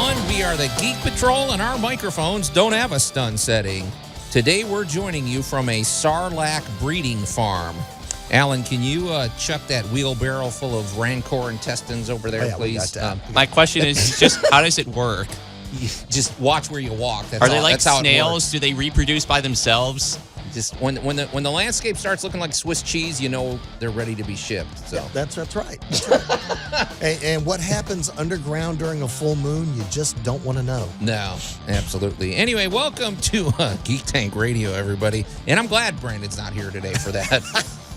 everyone. We are the Geek Patrol, and our microphones don't have a stun setting. Today, we're joining you from a sarlacc breeding farm. Alan, can you chuck that wheelbarrow full of rancor intestines over there, please? My question is just, how does it work? Just watch where you walk. Are they like snails? Do they reproduce by themselves? Just when the landscape starts looking like Swiss cheese, you know they're ready to be shipped. So that's right. That's right. and what happens underground during a full moon, you just don't want to know. No, absolutely. Anyway, welcome to Geek Tank Radio, everybody. And I'm glad Brandon's not here today for that.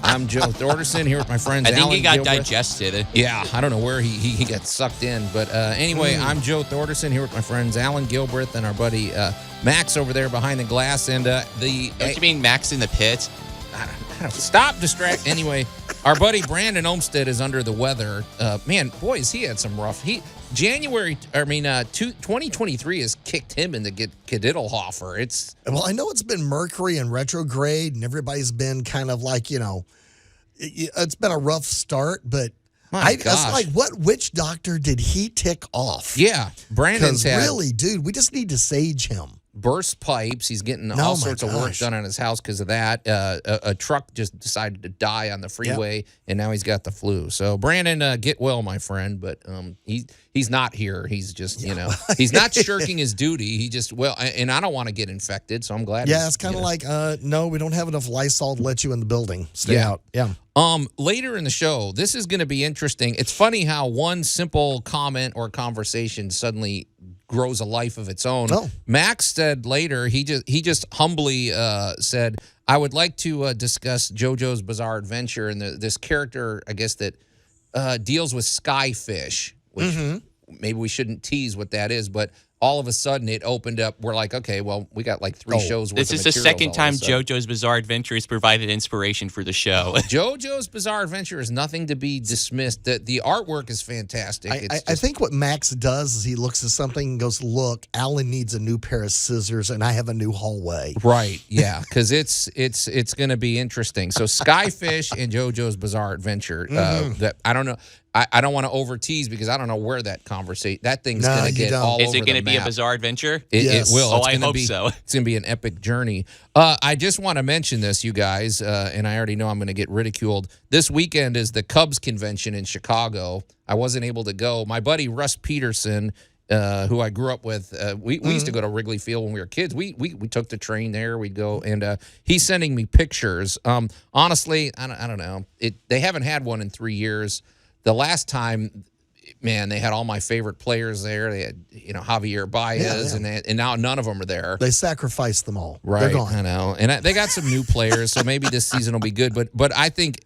I'm Joe Thorderson here with my friends. I think Alan he got Gilbreth. digested. Yeah, I don't know where he got sucked in. But anyway, I'm Joe Thorderson here with my friends Alan Gilbreth and our buddy Max over there behind the glass. And Don't you mean Max in the pit? I don't stop distract. Anyway, our buddy Brandon Olmsted is under the weather. Man, boys, he had some rough. 2023 has kicked him into Kadiddlehofer. Well, I know it's been Mercury and retrograde, and everybody's been kind of like, it's been a rough start, but it's like, what witch doctor did he tick off? Yeah, Brandon's had really, dude, we just need to sage him. Burst pipes. He's getting all sorts of work done on his house because of that. A truck just decided to die on the freeway, and now he's got the flu. So, Brandon, get well, my friend. But he's not here. He's just, he's not shirking his duty. He just, and I don't want to get infected, so I'm glad. Yeah, it's kind of like, no, we don't have enough Lysol to let you in the building. Stay out. Yeah. Later in the show, this is going to be interesting. It's funny how one simple comment or conversation suddenly grows a life of its own. Oh. Max said later, he just humbly said, I would like to discuss JoJo's Bizarre Adventure and this character, I guess, that deals with skyfish, which maybe we shouldn't tease what that is, but all of a sudden it opened up. We're like, okay, well, we got like 3 shows worth of materials. This is the second time JoJo's Bizarre Adventure has provided inspiration for the show. JoJo's Bizarre Adventure is nothing to be dismissed. The artwork is fantastic. I think what Max does is he looks at something and goes, look, Alan needs a new pair of scissors and I have a new hallway. Right, yeah, because it's going to be interesting. So Skyfish and JoJo's Bizarre Adventure, that I don't know. I don't want to over tease because I don't know where that thing's going to get all over the map. Is it going to be a bizarre adventure? It will. I hope so. It's going to be an epic journey. I just want to mention this, you guys, and I already know I'm going to get ridiculed. This weekend is the Cubs convention in Chicago. I wasn't able to go. My buddy Russ Peterson, who I grew up with, we used to go to Wrigley Field when we were kids. We took the train there. We'd go, and he's sending me pictures. Honestly, I don't know. They haven't had one in 3 years. The last time, man, they had all my favorite players there. They had, Javier Baez, and now none of them are there. They sacrificed them all. Right, they're gone. I know. And they got some new players, so maybe this season will be good. But I think,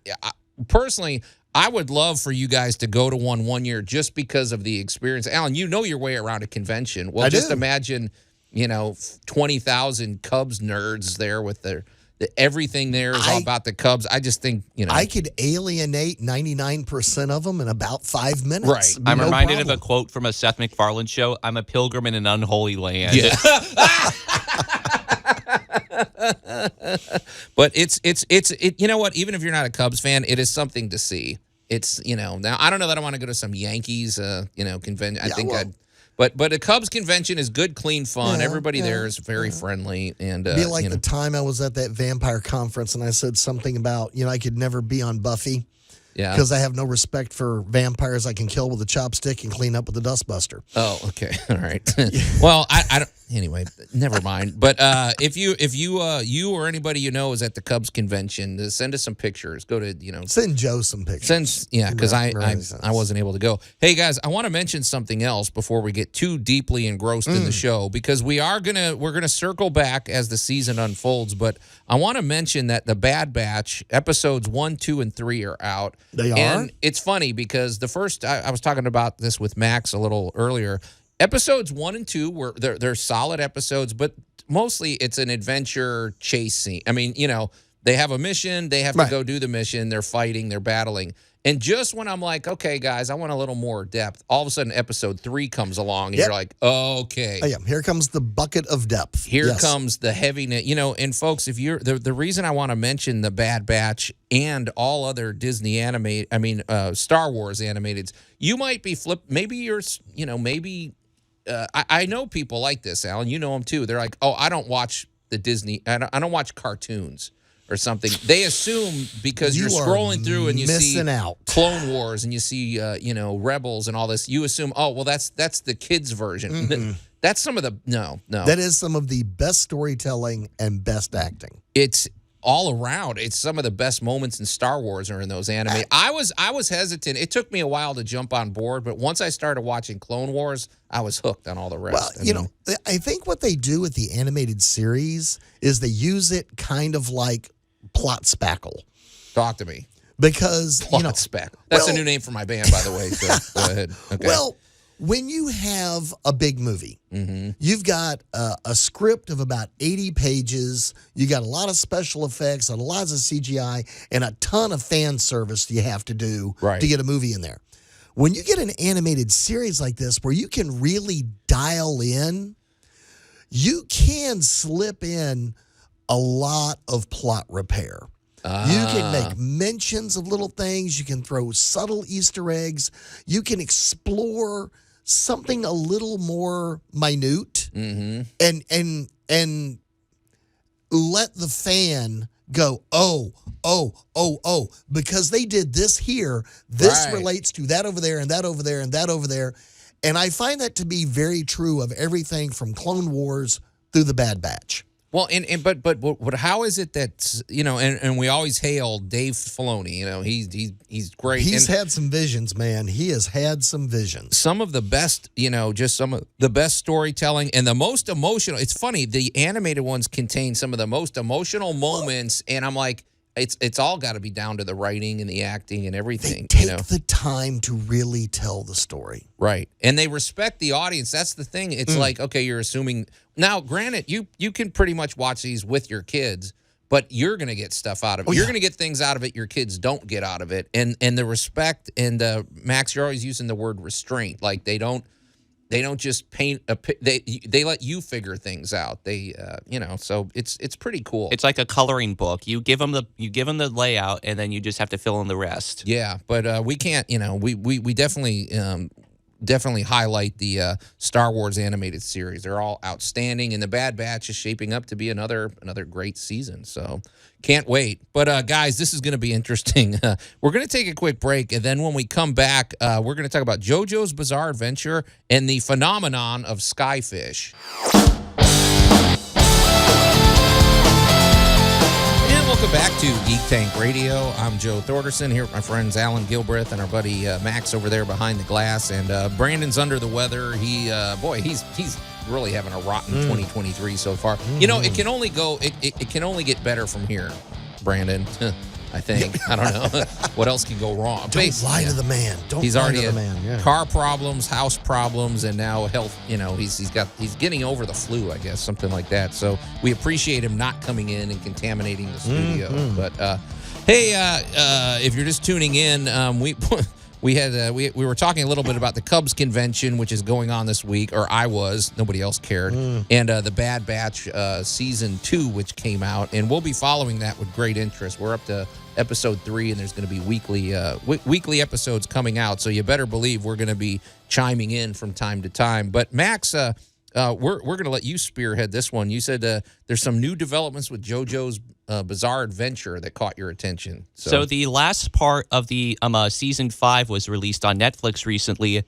personally, I would love for you guys to go to one year just because of the experience. Alan, you know your way around a convention. Well, just imagine, 20,000 Cubs nerds there with everything there is all about the Cubs. I just think, I could alienate 99% of them in about 5 minutes. Right. I'm reminded of a quote from a Seth MacFarlane show. I'm a pilgrim in an unholy land. Yeah. But it's you know what? Even if you're not a Cubs fan, it is something to see. It's, now I don't know that I want to go to some Yankees, convention. I think But a Cubs convention is good, clean fun. Everybody there is very friendly. And be like the time I was at that vampire conference and I said something about, I could never be on Buffy. Yeah. Because I have no respect for vampires I can kill with a chopstick and clean up with a dustbuster. Oh, okay. All right. Well, I don't. Anyway, never mind. But if you or anybody is at the Cubs convention, send us some pictures. Go to send Joe some pictures. Because I wasn't able to go. Hey guys, I want to mention something else before we get too deeply engrossed in the show, because we're gonna circle back as the season unfolds. But I want to mention that the Bad Batch episodes 1, 2, and 3 are out. They are. And it's funny because the first I was talking about this with Max a little earlier. Episodes 1 and 2 they're solid episodes, but mostly it's an adventure chase scene. I mean, they have a mission, they have to go do the mission, they're fighting, they're battling. And just when I'm like, okay, guys, I want a little more depth, all of a sudden episode 3 comes along, and you're like, okay. Oh, yeah, here comes the bucket of depth. Here comes the heaviness. And folks, if you're the reason I want to mention the Bad Batch and all other Disney Star Wars animated, you might be maybe you're, maybe I know people like this, Alan. You know them too. They're like, oh, I don't watch the Disney. I don't watch cartoons or something. They assume because you're scrolling through and you see out. Clone Wars and you see Rebels and all this. You assume, oh, well, that's the kids version. Mm-mm. That's some of the no. That is some of the best storytelling and best acting. It's all around. It's some of the best moments in Star Wars are in those anime. I was hesitant. It took me a while to jump on board, but once I started watching Clone Wars, I was hooked on all the rest. Well, I think what they do with the animated series is they use it kind of like plot spackle. Talk to me. Because, plot spackle. That's a new name for my band, by the way, so go ahead. Okay. Well, when you have a big movie, you've got a script of about 80 pages, you got a lot of special effects, and lots of CGI, and a ton of fan service you have to do to get a movie in there. When you get an animated series like this where you can really dial in, you can slip in a lot of plot repair. You can make mentions of little things. You can throw subtle Easter eggs. You can explore something a little more minute and let the fan go, oh, because they did this here. This relates to that over there and that over there and that over there. And I find that to be very true of everything from Clone Wars through the Bad Batch. Well, but how is it that and we always hail Dave Filoni? He's great. He's had some visions, man. He has had some visions. Some of the best, just some of the best storytelling and the most emotional. It's funny, the animated ones contain some of the most emotional moments, and I'm like, it's all got to be down to the writing and the acting and everything. They take the time to really tell the story. Right. And they respect the audience. That's the thing. It's like, okay, you're assuming. Now, granted, you can pretty much watch these with your kids, but you're going to get stuff out of it. You're going to get things out of it your kids don't get out of it. And the respect, and Max, you're always using the word restraint. Like they don't just paint they let you figure things out. They so it's pretty cool. It's like a coloring book. You give them the layout, and then you just have to fill in the rest. Yeah, but we can't. We definitely highlight the Star Wars animated series. They're all outstanding, and the Bad Batch is shaping up to be another great season. So can't wait. But guys, this is going to be interesting. We're going to take a quick break, and then when we come back, we're going to talk about JoJo's Bizarre Adventure and the phenomenon of skyfish. Welcome back to Geek Tank Radio. I'm Joe Thorderson here with my friends Alan Gilbreth and our buddy Max over there behind the glass. And Brandon's under the weather. He's really having a rotten 2023 so far. It can only go. It can only get better from here, Brandon. I think. I don't know. What else can go wrong? Don't lie to the man. He's already had car problems, house problems, and now health. He's getting over the flu, I guess, something like that. So we appreciate him not coming in and contaminating the studio. But hey, if you're just tuning in, we were talking a little bit about the Cubs convention, which is going on this week, or I was. Nobody else cared. And the Bad Batch season 2, which came out, and we'll be following that with great interest. We're up to episode 3, and there's going to be weekly episodes coming out. So you better believe we're going to be chiming in from time to time. But Max, we're going to let you spearhead this one. You said there's some new developments with JoJo's Bizarre Adventure that caught your attention. So the last part of the season 5 was released on Netflix recently,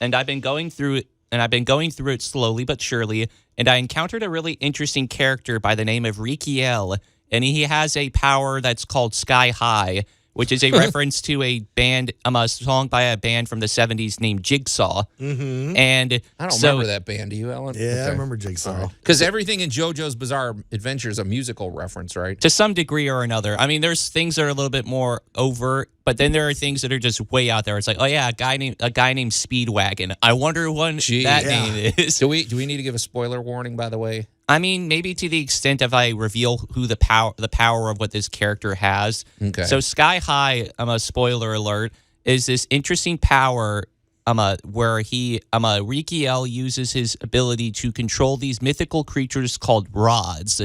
and I've been going through it slowly but surely, and I encountered a really interesting character by the name of Rikiel, and he has a power that's called Sky High, which is a reference to a band, a song by a band from the 70s named Jigsaw. And I don't remember that band. Do you, Ellen? Yeah, okay. I remember Jigsaw. Because everything in JoJo's Bizarre Adventure is a musical reference, right? To some degree or another. I mean, there's things that are a little bit more overt, but then there are things that are just way out there. It's like, oh yeah, a guy named Speedwagon. I wonder what name is. Do we need to give a spoiler warning, by the way? I mean, maybe to the extent if I reveal who the power of what this character has. Okay. So Sky High, a spoiler alert, is this interesting power where Rikiel uses his ability to control these mythical creatures called rods,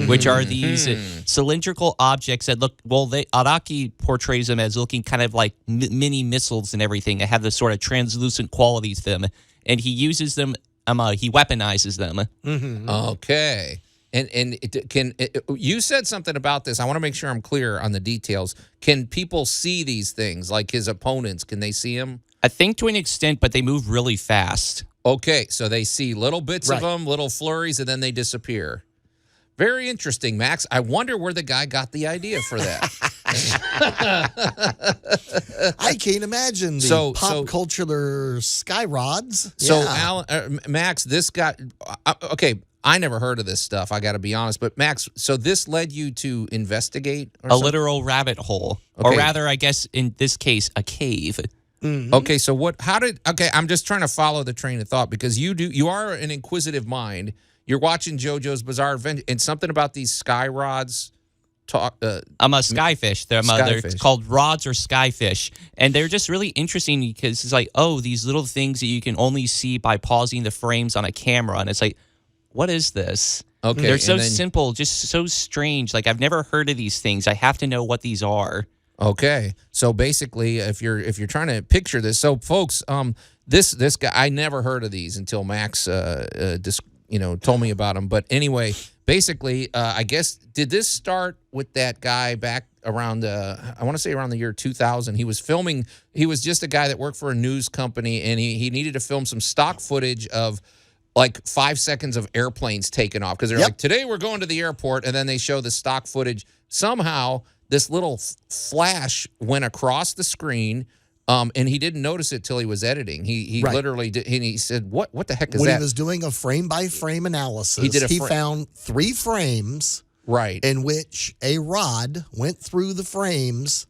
which are these cylindrical objects that look, Araki portrays them as looking kind of like mini missiles and everything. They have this sort of translucent quality to them, and he uses them he weaponizes them. Okay. And you said something about this. I want to make sure I'm clear on the details. Can people see these things, like his opponents? Can they see him? I think to an extent, but they move really fast. Okay, so they see little bits of Right. them, little flurries, and then they disappear. Very interesting, Max. I wonder where the guy got the idea for that. I can't imagine the pop culture sky rods. So, Yeah. Alan, Max, this got okay. I never heard of this stuff. I got to be honest, but Max, so this led you to investigate or A something? literal rabbit hole, Okay. or rather, I guess in this case, a cave. Okay, so I'm just trying to follow the train of thought because you are an inquisitive mind. You're watching JoJo's Bizarre Adventure, and something about these sky rods talk. I'm a skyfish. They're Skyfish. called rods or skyfish, and they're just really interesting because it's like, oh, these little things that you can only see by pausing the frames on a camera, and it's like, what is this? Okay, They're so and then- simple, just so strange. Like I've never heard of these things. I have to know what these are. Okay, so basically, if you're trying to picture this, so folks, this guy, I never heard of these until Max, told me about them. But anyway, basically, I guess did this start with that guy back around I want to say around the year 2000? He was filming. He was just a guy that worked for a news company, and he needed to film some stock footage of like 5 seconds of airplanes taking off because they're like, today we're going to the airport, and then they show the stock footage. Somehow this little flash went across the screen, and he didn't notice it till he was editing. He literally did, and he said, "What the heck is when that?" he was doing a frame by frame analysis, He found 3 frames right in which a rod went through the frames.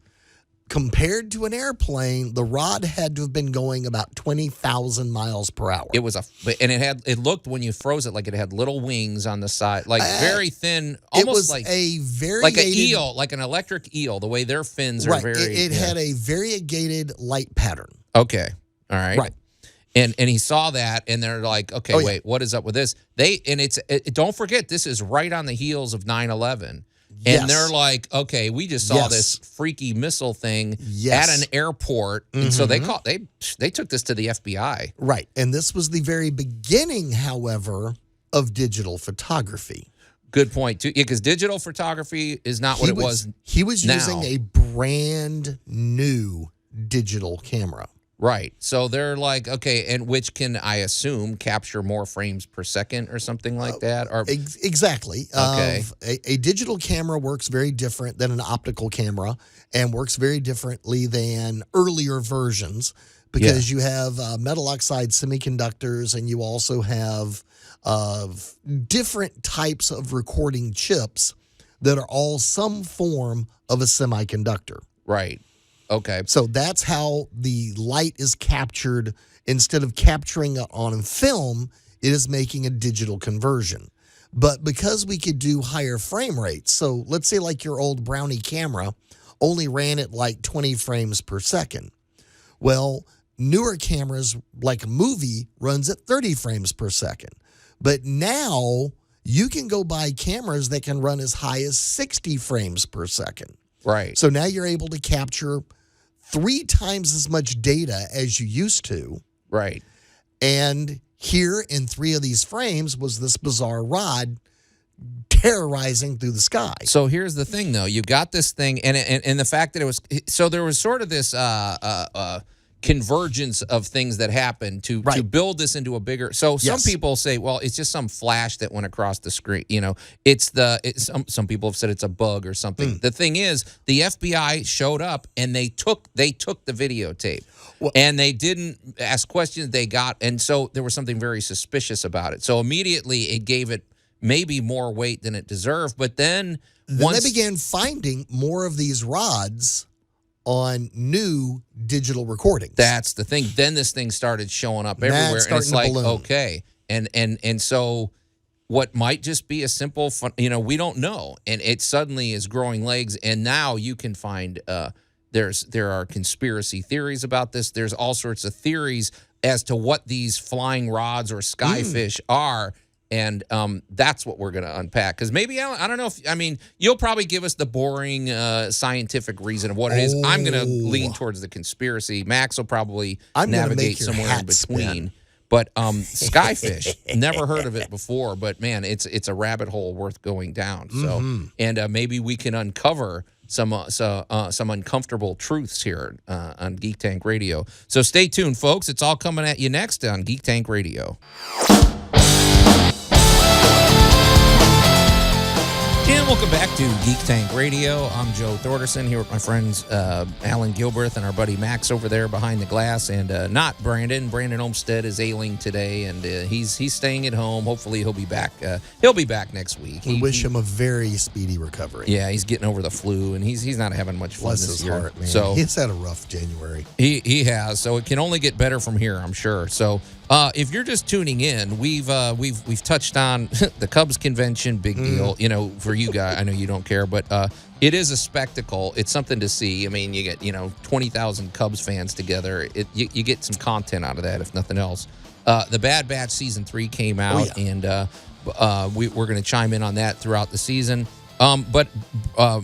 Compared to an airplane, the rod had to have been going about 20,000 miles per hour. It was it looked when you froze it like it had little wings on the side, like very thin, almost it was like a variated, like an eel, like an electric eel. The way their fins are very. It had a variegated light pattern. Okay, all right, Right. And he saw that, and they're like, okay, wait, what is up with this? Don't forget, this is right on the heels of 9/11. And they're like, okay, we just saw this freaky missile thing at an airport, and so they took this to the FBI. Right, and this was the very beginning, however, of digital photography. Good point too, because digital photography is not what it was. He was now. using a brand new digital camera. Right. So they're like, okay, and which can, I assume, capture more frames per second or something like that? Or Exactly. Okay. A digital camera works very different than an optical camera and works very differently than earlier versions because you have metal oxide semiconductors and you also have different types of recording chips that are all some form of a semiconductor. right. Okay. So that's how the light is captured. Instead of capturing it on film, it is making a digital conversion. But because we could do higher frame rates, so let's say like your old Brownie camera only ran at like 20 frames per second. Well, newer cameras like a movie runs at 30 frames per second. But now you can go buy cameras that can run as high as 60 frames per second. Right. So now you're able to capture 3 times as much data as you used to. Right. And here in 3 of these frames was this bizarre rod terrorizing through the sky. So here's the thing, though. You got this thing, and the fact that it was so there was sort of this convergence of things that happened to build this into a bigger. So some people say, well, it's just some flash that went across the screen. You know, some people have said it's a bug or something. The thing is, the FBI showed up and they took the videotape. And they didn't ask questions. And so there was something very suspicious about it. So immediately it gave it maybe more weight than it deserved. But then they began finding more of these rods on new digital recordings. That's the thing. Then this thing started showing up everywhere, and it's like, okay, and so what might just be a simple, we don't know, and it suddenly is growing legs, and now you can find there are conspiracy theories about this. There's all sorts of theories as to what these flying rods or skyfish are. And that's what we're going to unpack. Because maybe, Alan, I don't know you'll probably give us the boring scientific reason of what it is. I'm going to lean towards the conspiracy. Max will probably navigate somewhere in between. But skyfish, never heard of it before. But man, it's a rabbit hole worth going down. So, and maybe we can uncover some uncomfortable truths here on Geek Tank Radio. So stay tuned, folks. It's all coming at you next on Geek Tank Radio. And welcome back to Geek Tank Radio. I'm Joe Thorderson here with my friends Alan Gilbert and our buddy Max over there behind the glass, and not Brandon. Brandon Olmstead is ailing today, and he's staying at home. Hopefully he'll be back. He'll be back next week. We wish him a very speedy recovery. Yeah, he's getting over the flu, and he's not having much fun Bless this his year. heart, man. So He's had a rough January. He has. So it can only get better from here, I'm sure. So if you're just tuning in, we've touched on the Cubs convention, big deal. You know, for you guys, I know you don't care, but it is a spectacle. It's something to see. I mean, you get 20,000 Cubs fans together. You get some content out of that, if nothing else. The Bad Batch season 3 came out, and we're going to chime in on that throughout the season. But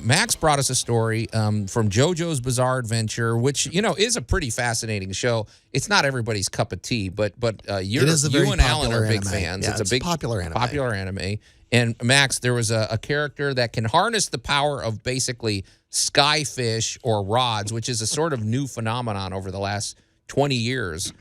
Max brought us a story from JoJo's Bizarre Adventure, which is a pretty fascinating show. It's not everybody's cup of tea, but you and Alan are big fans. Yeah, it's a big popular anime. And Max, there was a character that can harness the power of basically skyfish or rods, which is a sort of new phenomenon over the last 20 years.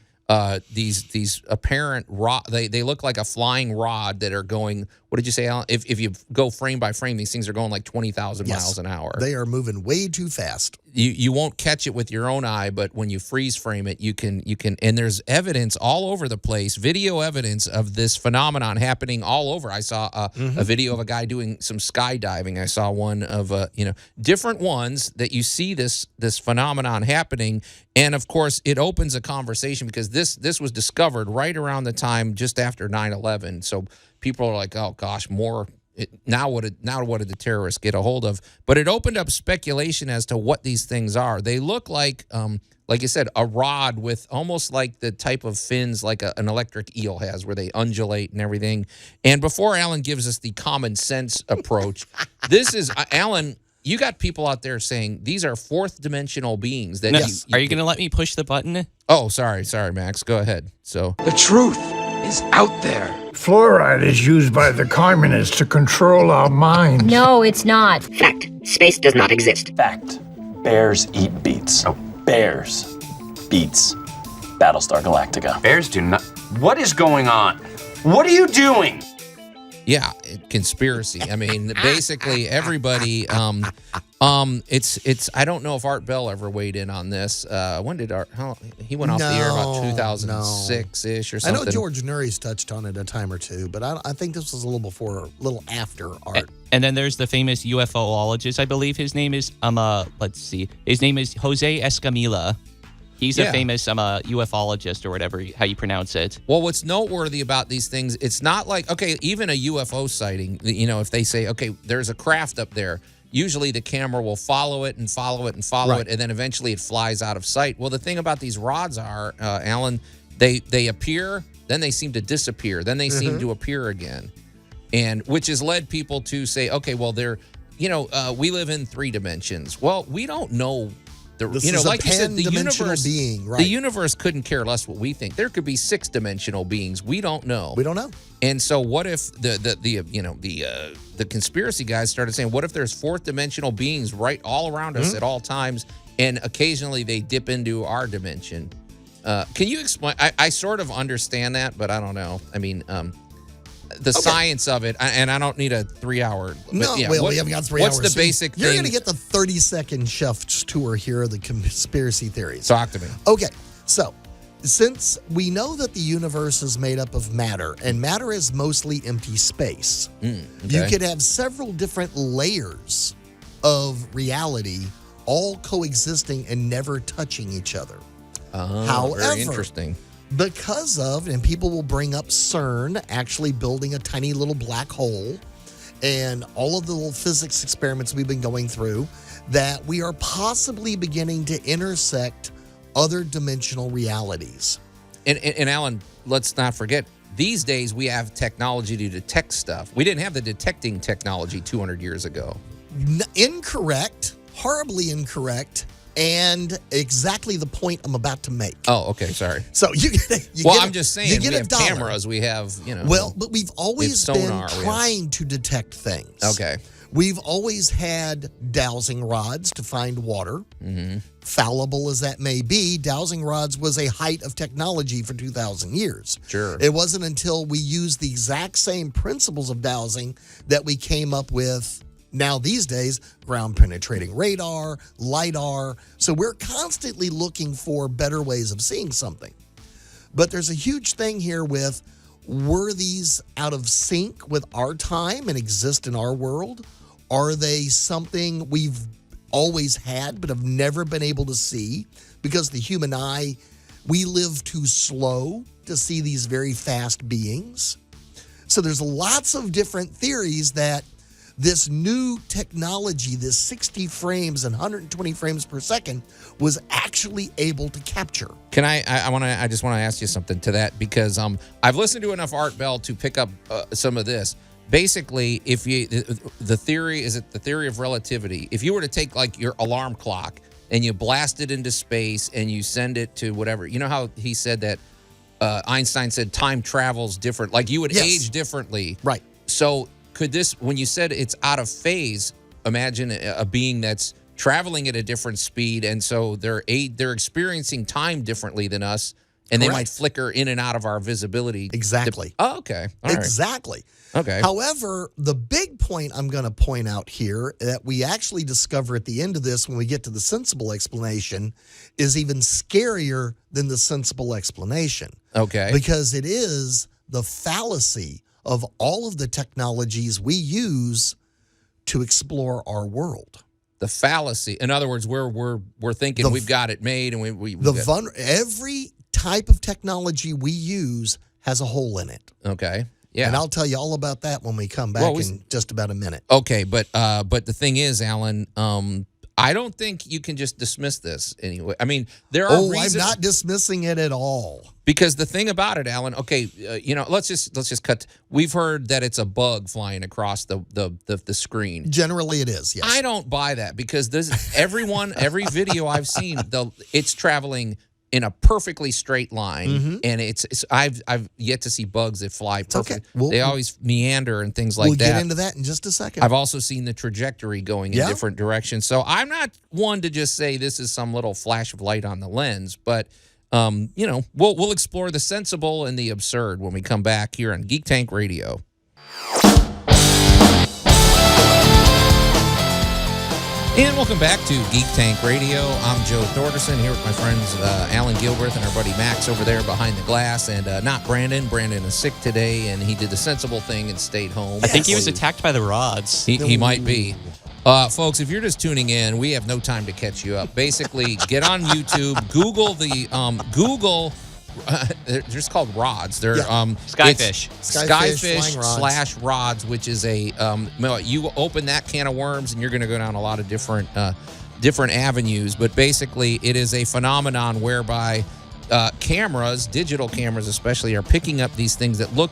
These apparent rod, they look like a flying rod that are going. What did you say, Alan? If you go frame by frame, these things are going like 20,000 miles an hour. They are moving way too fast. You won't catch it with your own eye, but when you freeze frame it, you can. And there's evidence all over the place, video evidence of this phenomenon happening all over. I saw a video of a guy doing some skydiving. I saw one of different ones that you see this phenomenon happening, and of course it opens a conversation because this was discovered right around the time just after 9/11. So people are like, oh gosh, more. Now what did the terrorists get a hold of? But it opened up speculation as to what these things are. They look like you said, a rod with almost like the type of fins like an electric eel has, where they undulate and everything. And before Alan gives us the common sense approach, this is Alan. You got people out there saying these are fourth dimensional beings. That are you going to let me push the button? Oh, sorry, Max. Go ahead. So the truth is out there. Fluoride is used by the communists to control our minds. No, it's not. Fact. Space does not exist. Fact. Bears eat beets. Oh, bears. Beets. Battlestar Galactica. Bears do not. What is going on? What are you doing? Yeah, conspiracy. I mean, basically everybody. It's. I don't know if Art Bell ever weighed in on this. When did he went off the air about 2006 ish or something? I know George Nuri's touched on it a time or two, but I think this was a little after Art. And then there's the famous UFOologist. I believe his name is let's see, his name is Jose Escamilla. He's a famous ufologist or whatever, how you pronounce it. Well, what's noteworthy about these things, it's not like, okay, even a UFO sighting, if they say, okay, there's a craft up there, usually the camera will follow it and follow it and follow it, and then eventually it flies out of sight. Well, the thing about these rods are, Alan, they appear, then they seem to disappear, then they seem to appear again, and which has led people to say, okay, well, we live in 3 dimensions. Well, we don't know. Like you said, the universe couldn't care less what we think. There could be 6-dimensional beings. We don't know. And so, what if the conspiracy guys started saying, what if there's 4th-dimensional beings right all around us at all times, and occasionally they dip into our dimension? Can you explain? I sort of understand that, but I don't know. I mean, the science of it, and I don't need a 3-hour. No, we haven't got 3 hours. What's the basic thing? You're going to get the 30-second chef's tour here of the conspiracy theories. Talk to me. Okay, so since we know that the universe is made up of matter, and matter is mostly empty space, you could have several different layers of reality all coexisting and never touching each other. However, very interesting. Because of, and people will bring up CERN actually building a tiny little black hole and all of the little physics experiments we've been going through, that we are possibly beginning to intersect other dimensional realities. And Alan, let's not forget, these days we have technology to detect stuff. We didn't have the detecting technology 200 years ago. Incorrect, horribly incorrect. and exactly the point I'm about to make. Oh, okay, sorry. So you I'm just saying, we have $1. cameras, we have, Well, but we've always been sonar, trying to detect things. Okay. We've always had dowsing rods to find water. Mm-hmm. Fallible as that may be, dowsing rods was a height of technology for 2,000 years. Sure. It wasn't until we used the exact same principles of dowsing that we came up with, now these days, ground-penetrating radar, LiDAR. So we're constantly looking for better ways of seeing something. But there's a huge thing here with, were these out of sync with our time and exist in our world? Are they something we've always had but have never been able to see? Because the human eye, we live too slow to see these very fast beings. So there's lots of different theories that this new technology, this 60 frames and 120 frames per second, was actually able to capture. Can I just want to ask you something to that, because I've listened to enough Art Bell to pick up some of this. Basically, if you the theory of relativity. If you were to take like your alarm clock and you blast it into space and you send it to whatever, you know how he said that Einstein said time travels different, like you would age differently, right? So could this, when you said it's out of phase, imagine a being that's traveling at a different speed, and so they're experiencing time differently than us, and they might flicker in and out of our visibility. Exactly. Okay. All right. Exactly. Okay. However, the big point I'm going to point out here that we actually discover at the end of this when we get to the sensible explanation is even scarier than the sensible explanation. Okay. Because it is the fallacy of all of the technologies we use to explore our world. The fallacy. In other words, we're thinking we've got it made, and every type of technology we use has a hole in it. Okay. Yeah. And I'll tell you all about that when we come back in just about a minute. Okay, but the thing is, Alan, I don't think you can just dismiss this anyway. I mean, there are reasons. I'm not dismissing it at all. Because the thing about it, Alan, okay, let's just cut. We've heard that it's a bug flying across the screen. Generally, it is. Yes. I don't buy that, because every video I've seen, it's traveling in a perfectly straight line, and I've yet to see bugs that fly perfect. Okay. They always meander and things like that. We'll get into that in just a second. I've also seen the trajectory going in different directions. So I'm not one to just say this is some little flash of light on the lens, but we'll explore the sensible and the absurd when we come back here on Geek Tank Radio. And welcome back to Geek Tank Radio. I'm Joe Thorderson here with my friends Alan Gilbreth and our buddy Max over there behind the glass, and not Brandon. Brandon is sick today, and he did the sensible thing and stayed home. I think he was attacked by the rods. He might be. Folks, if you're just tuning in, we have no time to catch you up. Basically, get on YouTube, Google they're just called rods. They're Skyfish. Skyfish / rods, which is a you open that can of worms and you're going to go down a lot of different avenues. But basically, it is a phenomenon whereby cameras, digital cameras especially, are picking up these things that look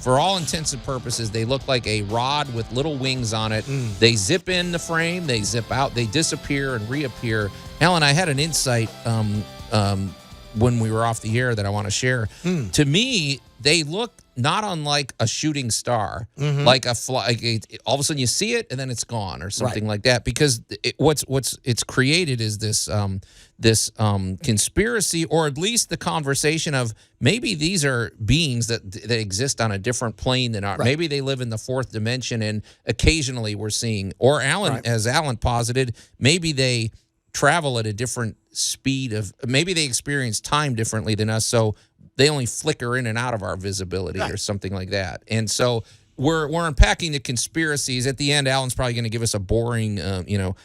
for all intents and purposes, they look like a rod with little wings on it. They zip in the frame, they zip out, they disappear and reappear. Alan, I had an insight when we were off the air that I want to share. To me, they look not unlike a shooting star, like all of a sudden you see it and then it's gone or something like that. Because it's created is this conspiracy, or at least the conversation of maybe these are beings that exist on a different plane than ours. Maybe they live in the fourth dimension, and occasionally we're seeing, or as Alan posited, maybe they travel at a different speed maybe they experience time differently than us, so they only flicker in and out of our visibility or something like that. And so we're unpacking the conspiracies. At the end, Alan's probably going to give us a boring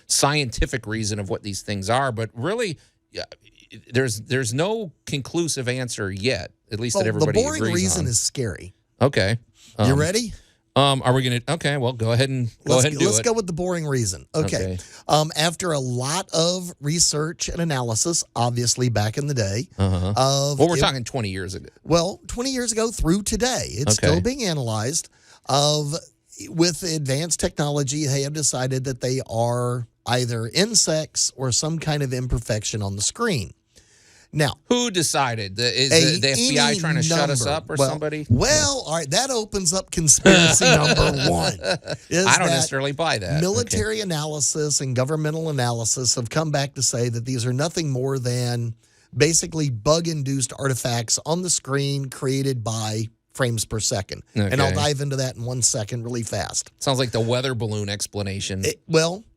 scientific reason of what these things are, but really there's no conclusive answer yet, at least that everybody agrees on. The boring reason is scary. Okay. You ready? Are we going to? Okay, well, go ahead and do it. Let's go with the boring reason. Okay. After a lot of research and analysis, obviously back in the day, we're talking 20 years ago. Well, 20 years ago through today, it's still being analyzed. Of with advanced technology, they have decided that they are either insects or some kind of imperfection on the screen. Now, who decided? Is the FBI trying to shut us up or somebody? Well, all right, that opens up conspiracy number one. I don't necessarily buy that. Military analysis and governmental analysis have come back to say that these are nothing more than basically bug-induced artifacts on the screen created by frames per second. Okay. And I'll dive into that in 1 second really fast. Sounds like the weather balloon explanation.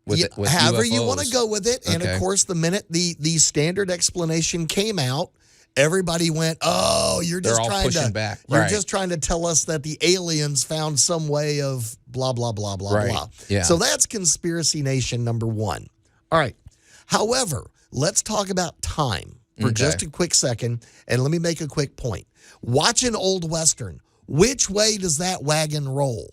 With however you UFOs. Want to go with it. And of course, the minute the standard explanation came out, everybody went, "Oh, you're just trying to back. You're just trying to tell us that the aliens found some way of blah blah blah blah blah." Yeah. So that's conspiracy nation number one. All right. However, let's talk about time for just a quick second, and let me make a quick point. Watch an old Western. Which way does that wagon roll?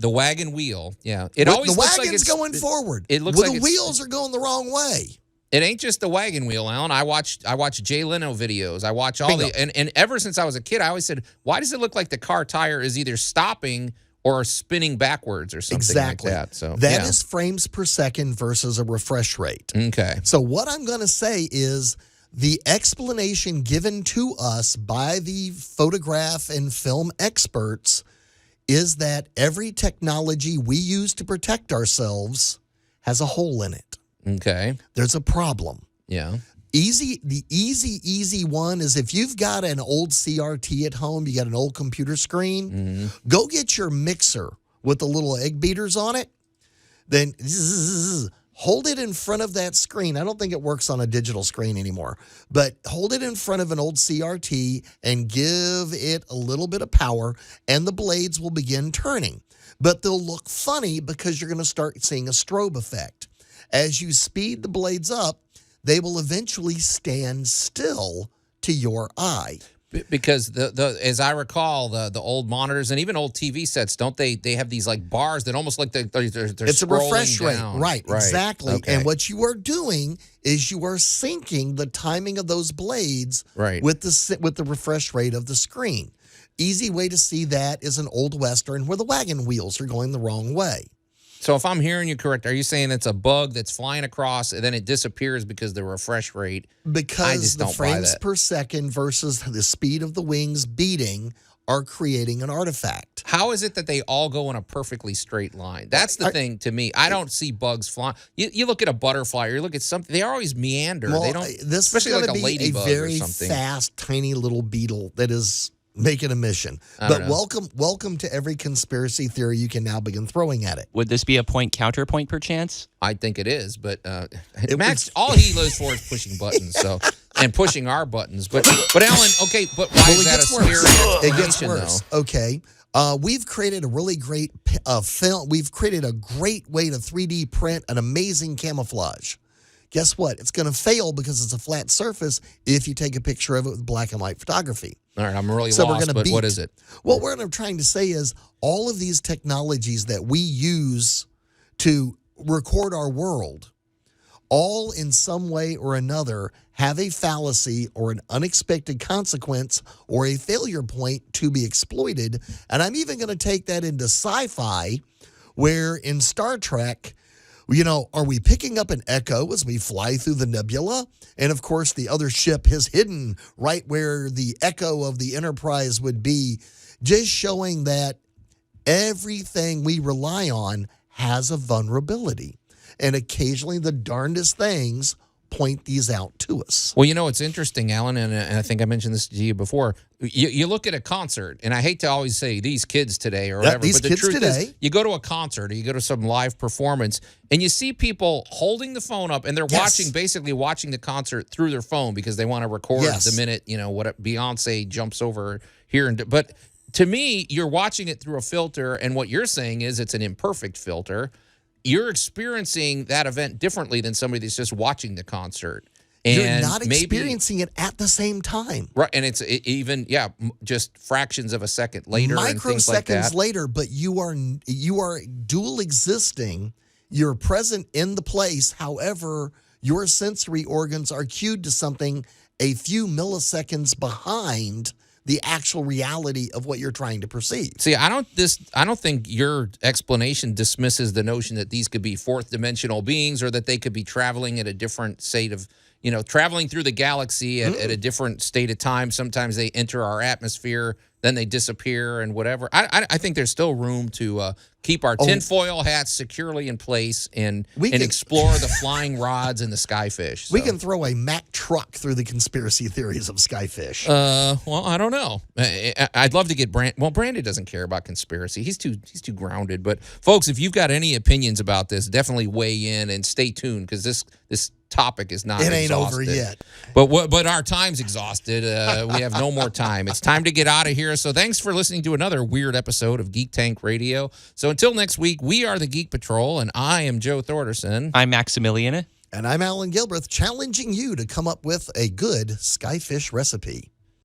The wagon wheel, yeah. It always the looks wagon's like it's going forward. It looks well, like the wheels are going the wrong way. It ain't just the wagon wheel, Alan. I watch Jay Leno videos. I watch all Bingo. and ever since I was a kid, I always said, why does it look like the car tire is either stopping or spinning backwards or something like that? So that is frames per second versus a refresh rate. Okay. So what I'm going to say is the explanation given to us by the photograph and film experts is that every technology we use to protect ourselves has a hole in it. Okay. There's a problem. Yeah. The easy one is if you've got an old CRT at home, you got an old computer screen, go get your mixer with the little egg beaters on it, then hold it in front of that screen. I don't think it works on a digital screen anymore, but hold it in front of an old CRT and give it a little bit of power, and the blades will begin turning. But they'll look funny because you're going to start seeing a strobe effect. As you speed the blades up, they will eventually stand still to your eye. Because the as I recall, the old monitors and even old TV sets, don't they have these like bars that almost like they're it's a refresh down. Right, exactly. Okay. And what you are doing is you are syncing the timing of those blades with the refresh rate of the screen. Easy way to see that is an old Western where the wagon wheels are going the wrong way. So if I'm hearing you correct, are you saying it's a bug that's flying across and then it disappears because the refresh rate? Because the frames per second versus the speed of the wings beating are creating an artifact. How is it that they all go in a perfectly straight line? That's the thing to me. I don't see bugs flying. You look at a butterfly or you look at something, they always meander. Well, they don't, this especially is like a ladybug a very or something. fast, tiny little beetle that is making a mission. But welcome to every conspiracy theory you can now begin throwing at it. Would this be a point counterpoint perchance? I think it is, but Max, all he lives for is pushing buttons, and pushing our buttons. But Alan, okay, but why is that a scary explanation, It gets worse. though? Okay. We've created a really great film. We've created a great way to 3D print an amazing camouflage. Guess what? It's going to fail because it's a flat surface if you take a picture of it with black and white photography. All right, I'm really So we're lost, gonna but what is it? Well, what I'm trying to say is all of these technologies that we use to record our world, all in some way or another have a fallacy or an unexpected consequence or a failure point to be exploited. And I'm even going to take that into sci-fi, where in Star Trek, are we picking up an echo as we fly through the nebula? And of course, the other ship is hidden right where the echo of the Enterprise would be, just showing that everything we rely on has a vulnerability. And occasionally the darndest things point these out to us. Well, it's interesting, Alan, and I think I mentioned this to you before. You look at a concert, and I hate to always say these kids today or whatever, these but the kids truth today. is, you go to a concert or you go to some live performance, and you see people holding the phone up, and they're basically watching the concert through their phone because they want to record the minute, what Beyonce jumps over here. But to me, you're watching it through a filter, and what you're saying is it's an imperfect filter. You're experiencing that event differently than somebody that's just watching the concert. And you're not experiencing it at the same time. Right, and it's just fractions of a second later and things like that. Microseconds later, but you are dual existing. You're present in the place. However, your sensory organs are cued to something a few milliseconds behind the actual reality of what you're trying to perceive. See, I don't think your explanation dismisses the notion that these could be fourth dimensional beings, or that they could be traveling at a different state of, traveling through the galaxy at a different state of time. Sometimes they enter our atmosphere, then they disappear and whatever. I think there's still room to keep our tinfoil hats securely in place and explore the flying rods and the skyfish. We can throw a Mack truck through the conspiracy theories of skyfish. Well, I don't know. I'd love to get Brand. Well, Brandon doesn't care about conspiracy. He's too grounded. But folks, if you've got any opinions about this, definitely weigh in and stay tuned, because this topic is not. It ain't exhausted. over yet. But our time's exhausted. We have no more time. It's time to get out of here. So thanks for listening to another weird episode of Geek Tank Radio. So until next week, we are the Geek Patrol, and I am Joe Thorderson. I'm Maximilian. And I'm Alan Gilbreth, challenging you to come up with a good skyfish recipe.